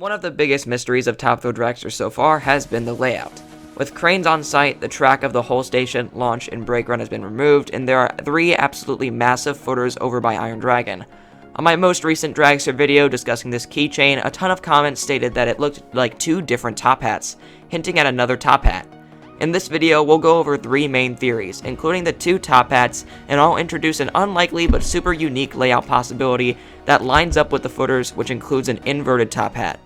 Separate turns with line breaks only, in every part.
One of the biggest mysteries of Top Thrill Dragster so far has been the layout. With cranes on site, the track of the whole station, launch, and brake run has been removed, and there are 3 absolutely massive footers over by Iron Dragon. On my most recent Dragster video discussing this keychain, a ton of comments stated that it looked like 2 different top hats, hinting at another top hat. In this video, we'll go over 3 main theories, including the 2 top hats, and I'll introduce an unlikely but super unique layout possibility that lines up with the footers, which includes an inverted top hat.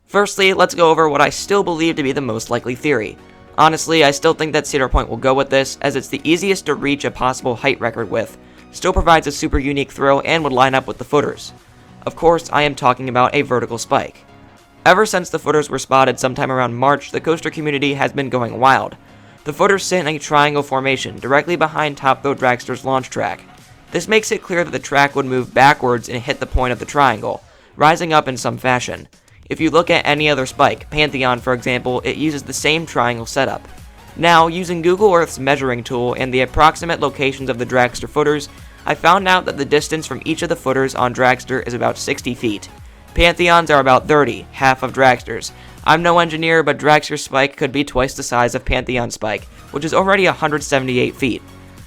Firstly, let's go over what I still believe to be the most likely theory. Honestly, I still think that Cedar Point will go with this, as it's the easiest to reach a possible height record with, still provides a super unique thrill, and would line up with the footers. Of course, I am talking about a vertical spike. Ever since the footers were spotted sometime around March, the coaster community has been going wild. The footers sit in a triangle formation, directly behind Top Thrill Dragster's launch track. This makes it clear that the track would move backwards and hit the point of the triangle, rising up in some fashion. If you look at any other spike, Pantheon for example, it uses the same triangle setup. Now, using Google Earth's measuring tool and the approximate locations of the Dragster footers, I found out that the distance from each of the footers on Dragster is about 60 feet. Pantheons are about 30, half of Dragster's. I'm no engineer, but Dragster's spike could be twice the size of Pantheon's spike, which is already 178 feet.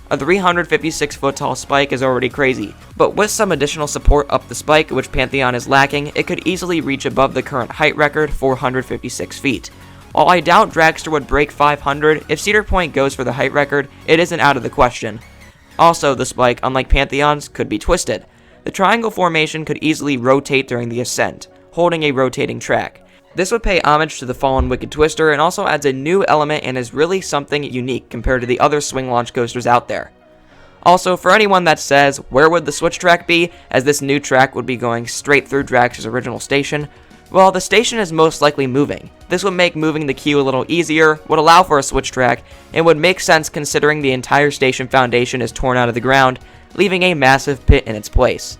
A 356 foot tall spike is already crazy, but with some additional support up the spike, which Pantheon is lacking, it could easily reach above the current height record, 456 feet. While I doubt Dragster would break 500, if Cedar Point goes for the height record, it isn't out of the question. Also, the spike, unlike Pantheon's, could be twisted. The triangle formation could easily rotate during the ascent, holding a rotating track. This would pay homage to the fallen Wicked Twister and also adds a new element and is really something unique compared to the other swing launch coasters out there. Also, for anyone that says, where would the switch track be, as this new track would be going straight through Dragster's original station? Well, the station is most likely moving. This would make moving the queue a little easier, would allow for a switch track, and would make sense considering the entire station foundation is torn out of the ground, leaving a massive pit in its place.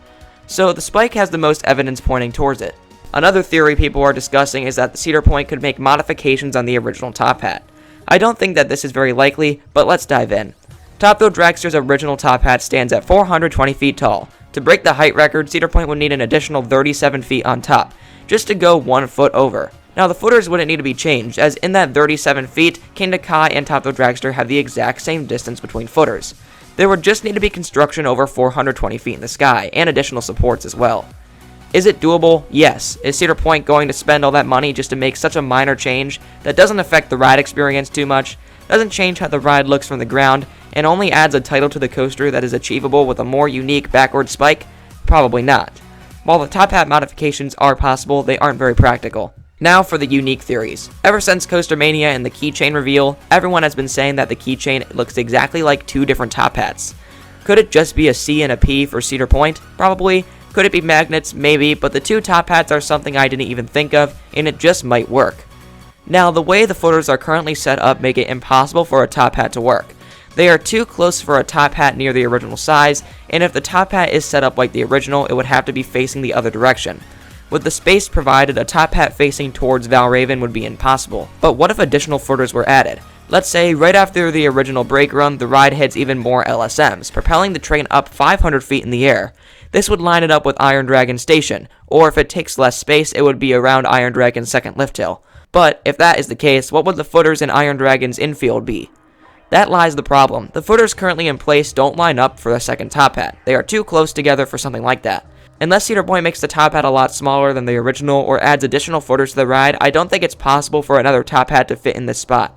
So the spike has the most evidence pointing towards it. Another theory people are discussing is that the Cedar Point could make modifications on the original top hat. I don't think that this is very likely, but let's dive in. Top Thrill Dragster's original top hat stands at 420 feet tall. To break the height record, Cedar Point would need an additional 37 feet on top, just to go 1 foot over. Now the footers wouldn't need to be changed, as in that 37 feet, Kingda Kai and Top Thrill Dragster have the exact same distance between footers. There would just need to be construction over 420 feet in the sky, and additional supports as well. Is it doable? Yes. Is Cedar Point going to spend all that money just to make such a minor change that doesn't affect the ride experience too much, doesn't change how the ride looks from the ground, and only adds a title to the coaster that is achievable with a more unique backward spike? Probably not. While the top hat modifications are possible, they aren't very practical. Now for the unique theories. Ever since Coaster Mania and the keychain reveal, everyone has been saying that the keychain looks exactly like 2 different top hats. Could it just be a C and a P for Cedar Point? Probably. Could it be magnets? Maybe, but the 2 top hats are something I didn't even think of, and it just might work. Now, the way the footers are currently set up make it impossible for a top hat to work. They are too close for a top hat near the original size, and if the top hat is set up like the original, it would have to be facing the other direction. With the space provided, a top hat facing towards Valraven would be impossible. But what if additional footers were added? Let's say right after the original brake run, the ride hits even more LSMs, propelling the train up 500 feet in the air. This would line it up with Iron Dragon Station, or if it takes less space, it would be around Iron Dragon's second lift hill. But if that is the case, what would the footers in Iron Dragon's infield be? That lies the problem. The footers currently in place don't line up for the second top hat. They are too close together for something like that. Unless Cedar Point makes the top hat a lot smaller than the original or adds additional footers to the ride, I don't think it's possible for another top hat to fit in this spot.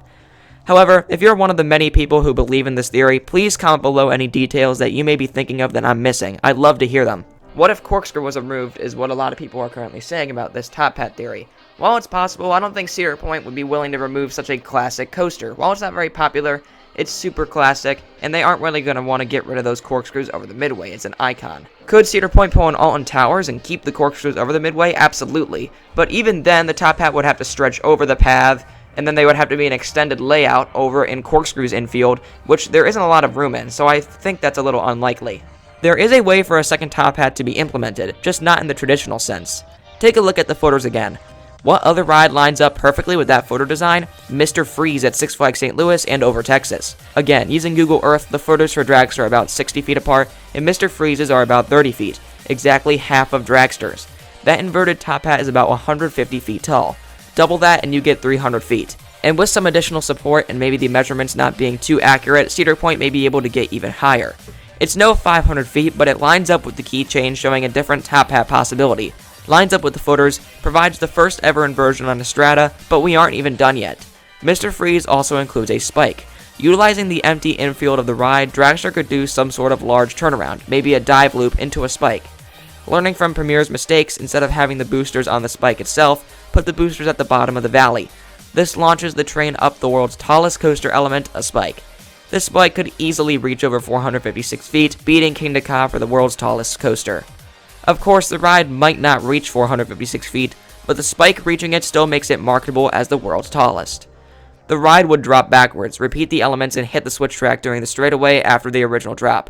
However, if you're one of the many people who believe in this theory, please comment below any details that you may be thinking of that I'm missing. I'd love to hear them. What if Corkscrew was removed is what a lot of people are currently saying about this top hat theory. While it's possible, I don't think Cedar Point would be willing to remove such a classic coaster. While it's not very popular, it's super classic, and they aren't really going to want to get rid of those corkscrews over the midway. It's an icon. Could Cedar Point pull an Alton Towers and keep the corkscrews over the midway? Absolutely. But even then, the top hat would have to stretch over the path, and then they would have to be an extended layout over in Corkscrew's infield, which there isn't a lot of room in, so I think that's a little unlikely. There is a way for a second top hat to be implemented, just not in the traditional sense. Take a look at the footers again. What other ride lines up perfectly with that footer design? Mr. Freeze at Six Flags St. Louis and Over Texas. Again, using Google Earth, the footers for Dragster are about 60 feet apart, and Mr. Freeze's are about 30 feet, exactly half of Dragster's. That inverted top hat is about 150 feet tall. Double that and you get 300 feet. And with some additional support and maybe the measurements not being too accurate, Cedar Point may be able to get even higher. It's no 500 feet, but it lines up with the keychain showing a different top hat possibility. Lines up with the footers, provides the first ever inversion on a strata, but we aren't even done yet. Mr. Freeze also includes a spike. Utilizing the empty infield of the ride, Dragster could do some sort of large turnaround, maybe a dive loop into a spike. Learning from Premier's mistakes, instead of having the boosters on the spike itself, put the boosters at the bottom of the valley. This launches the train up the world's tallest coaster element, a spike. This spike could easily reach over 456 feet, beating Kingda Ka for the world's tallest coaster. Of course, the ride might not reach 456 feet, but the spike reaching it still makes it marketable as the world's tallest. The ride would drop backwards, repeat the elements, and hit the switch track during the straightaway after the original drop.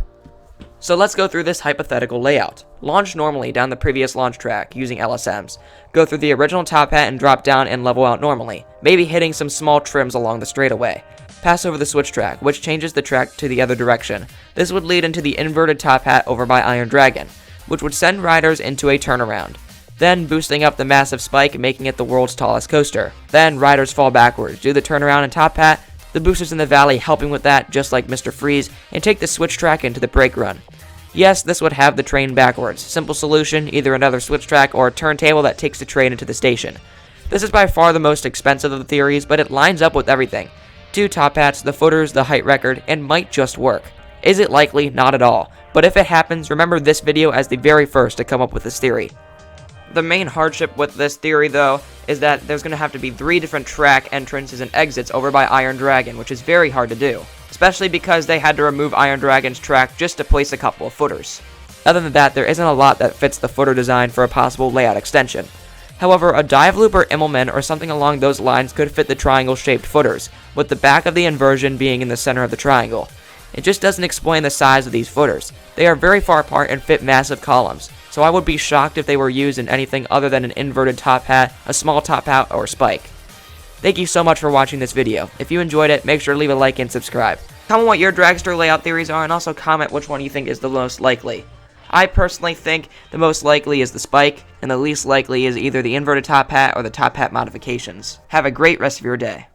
So let's go through this hypothetical layout. Launch normally down the previous launch track using LSMs. Go through the original top hat and drop down and level out normally, maybe hitting some small trims along the straightaway. Pass over the switch track, which changes the track to the other direction. This would lead into the inverted top hat over by Iron Dragon, which would send riders into a turnaround. Then boosting up the massive spike, making it the world's tallest coaster. Then riders fall backwards, do the turnaround in top hat, the boosters in the valley helping with that, just like Mr. Freeze, and take the switch track into the brake run. Yes, this would have the train backwards. Simple solution, either another switch track or a turntable that takes the train into the station. This is by far the most expensive of the theories, but it lines up with everything. 2 top hats, the footers, the height record, and might just work. Is it likely? Not at all. But if it happens, remember this video as the very first to come up with this theory. The main hardship with this theory, though, is that there's going to have to be 3 different track entrances and exits over by Iron Dragon, which is very hard to do, especially because they had to remove Iron Dragon's track just to place a couple of footers. Other than that, there isn't a lot that fits the footer design for a possible layout extension. However, a dive loop or Immelman or something along those lines could fit the triangle-shaped footers, with the back of the inversion being in the center of the triangle. It just doesn't explain the size of these footers. They are very far apart and fit massive columns, so I would be shocked if they were used in anything other than an inverted top hat, a small top hat, or spike. Thank you so much for watching this video. If you enjoyed it, make sure to leave a like and subscribe. Comment what your Dragster layout theories are, and also comment which one you think is the most likely. I personally think the most likely is the spike, and the least likely is either the inverted top hat or the top hat modifications. Have a great rest of your day.